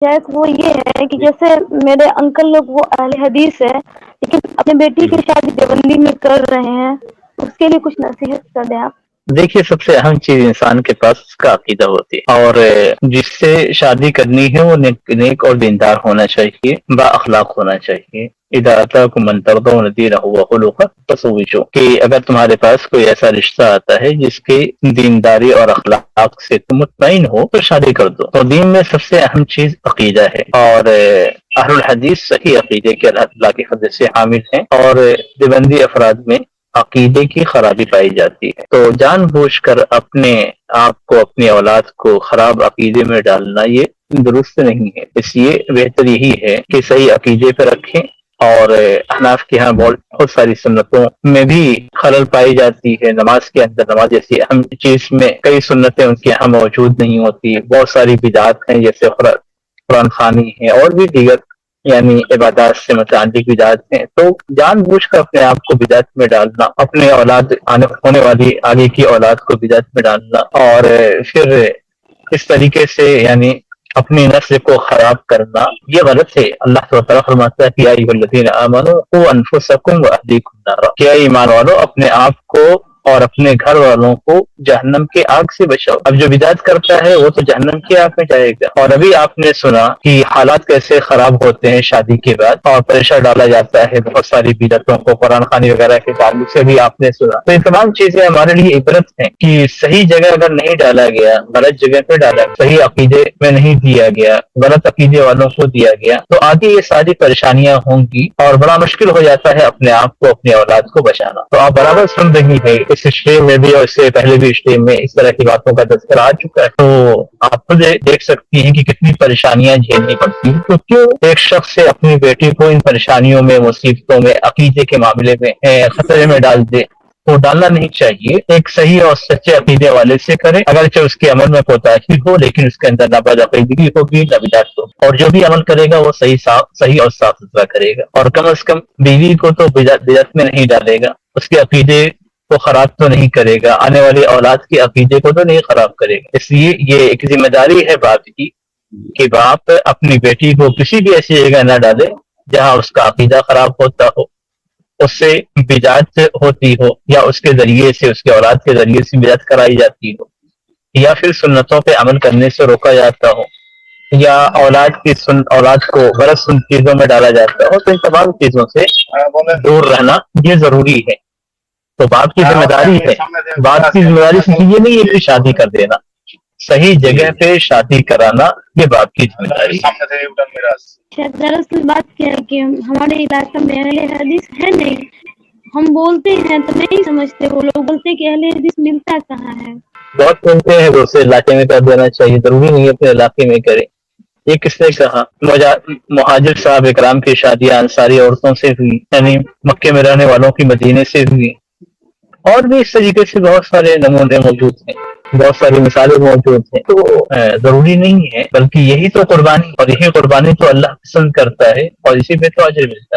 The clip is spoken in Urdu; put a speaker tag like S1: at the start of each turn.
S1: شاید وہ یہ ہے کہ جیسے میرے انکل لوگ وہ اہل حدیث ہے لیکن اپنے بیٹی کی شادی دیوبندی میں کر رہے ہیں، اس کے لیے کچھ نصیحت کر دیں آپ۔
S2: دیکھیے، سب سے اہم چیز انسان کے پاس اس کا عقیدہ ہوتی ہے، اور جس سے شادی کرنی ہے وہ نیک اور دیندار ہونا چاہیے، با اخلاق ہونا چاہیے۔ ادارتا کو منتردہ ندی رہا خلوق تصویشو، کہ اگر تمہارے پاس کوئی ایسا رشتہ آتا ہے جس کی دینداری اور اخلاق سے تم مطمئن ہو تو شادی کر دو۔ تو دین میں سب سے اہم چیز عقیدہ ہے، اور اہل الحدیث صحیح عقیدے کے اللہ کے فضل سے حامل ہیں، اور دیوبندی افراد میں عقیدے کی خرابی پائی جاتی ہے۔ تو جان بوجھ کر اپنے آپ کو، اپنی اولاد کو خراب عقیدے میں ڈالنا یہ درست نہیں ہے۔ اس لیے بہتر یہی ہے کہ صحیح عقیدے پہ رکھیں، اور احناف کے ہاں بہت ساری سنتوں میں بھی خلل پائی جاتی ہے۔ نماز کے اندر، نماز جیسی اہم چیز میں کئی سنتیں ان کے یہاں موجود نہیں ہوتی، بہت ساری بدعات ہیں جیسے قرآن خوانی ہے اور بھی دیگر یعنی عبادات سے متعلق بدعات ہیں۔ تو جان بوجھ کر اپنے آپ کو بدعت میں ڈالنا، اپنے اولاد ہونے والی آگے کی اولاد کو بدعت میں ڈالنا، اور پھر اس طریقے سے یعنی اپنی نسل کو خراب کرنا، یہ غلط ہے۔ اللہ تعالیٰ فرماتا ہے کہ یا ایھا الذین آمنوا قوا انفسکم واہلیکم نارا، کہ اے ایمان والو اپنے آپ کو اور اپنے گھر والوں کو جہنم کے آگ سے بچاؤ۔ اب جو بدعت کرتا ہے وہ تو جہنم کی آگ میں جائے گا۔ اور ابھی آپ نے سنا کہ حالات کیسے خراب ہوتے ہیں شادی کے بعد، اور پریشر ڈالا جاتا ہے بہت ساری بدعتوں کو، قرآن خوانی وغیرہ کے تعلق سے بھی آپ نے سنا۔ تو یہ تمام چیزیں ہمارے لیے عبرت ہیں کہ صحیح جگہ اگر نہیں ڈالا گیا، غلط جگہ پہ ڈالا، صحیح عقیدے میں نہیں دیا گیا، غلط عقیدے والوں کو دیا گیا، تو آگے یہ ساری پریشانیاں ہوں گی اور بڑا مشکل ہو جاتا ہے اپنے آپ کو، اپنی اولاد کو بچانا۔ تو آپ برابر سن رہی ہے، اس اسٹریم میں بھی اور اس سے پہلے بھی اسٹریم میں اس طرح کی باتوں کا تذکرہ آ چکا ہے۔ تو آپ خود دیکھ سکتی ہیں کہ کتنی پریشانیاں جھیلنی پڑتی ہیں۔ تو کیوں ایک شخص سے اپنی بیٹی کو ان پریشانیوں میں، مصیبتوں میں، عقیدے کے معاملے میں خطرے میں ڈال دے؟ تو ڈالنا نہیں چاہیے۔ ایک صحیح اور سچے عقیدے والے سے کرے، اگرچہ اس کے عمل میں کوتاہی ہو لیکن اس کے اندر نہ بد عقیدگی ہوگی نہ بدعت ہوگی، اور جو بھی عمل کرے گا وہ صحیح اور صاف ستھرا کرے گا، اور کم از کم بیوی کو تو بدعت میں نہیں ڈالے گا، اس کے عقیدے کو خراب تو نہیں کرے گا، آنے والی اولاد کے عقیدے کو تو نہیں خراب کرے گا۔ اس لیے یہ ایک ذمہ داری ہے باپ کی کہ باپ اپنی بیٹی کو کسی بھی ایسی جگہ نہ ڈالے جہاں اس کا عقیدہ خراب ہوتا ہو، اس سے بدعت ہوتی ہو، یا اس کے ذریعے سے، اس کے اولاد کے ذریعے سے بدعت کرائی جاتی ہو، یا پھر سنتوں پہ عمل کرنے سے روکا جاتا ہو، یا اولاد کو غلط چیزوں میں ڈالا جاتا ہو۔ تو ان تمام چیزوں سے دور رہنا یہ ضروری ہے۔ تو باپ کی ذمہ داری ہے، باپ کی ذمہ داری صرف یہ نہیں ہے کہ شادی کر دینا، صحیح جگہ پہ شادی کرانا یہ باپ کی ذمہ داری ہے۔
S1: دراصل بات کیا ہے کہ ہمارے علاقے میں اہل حدیث ہے نہیں، ہم بولتے ہیں تو نہیں سمجھتے، وہ لوگ بولتے کہ اہل حدیث ملتا کہاں ہے۔
S2: بہت ملتے ہیں، دوسرے علاقے میں کر دینا چاہیے، ضروری نہیں ہے اپنے علاقے میں کرے۔ یہ کس نے کہا؟ مہاجر صاحب اکرام کی شادیاں انصاری عورتوں سے ہوئی، یعنی مکے میں رہنے والوں کی مدینے سے ہوئی، اور بھی اس طریقے سے بہت سارے نمونے موجود ہیں، بہت ساری مثالیں موجود ہیں۔ تو ضروری نہیں ہے، بلکہ یہی تو قربانی، اور یہی قربانی تو اللہ پسند کرتا ہے، اور اسی پہ تو اجر ملتا ہے۔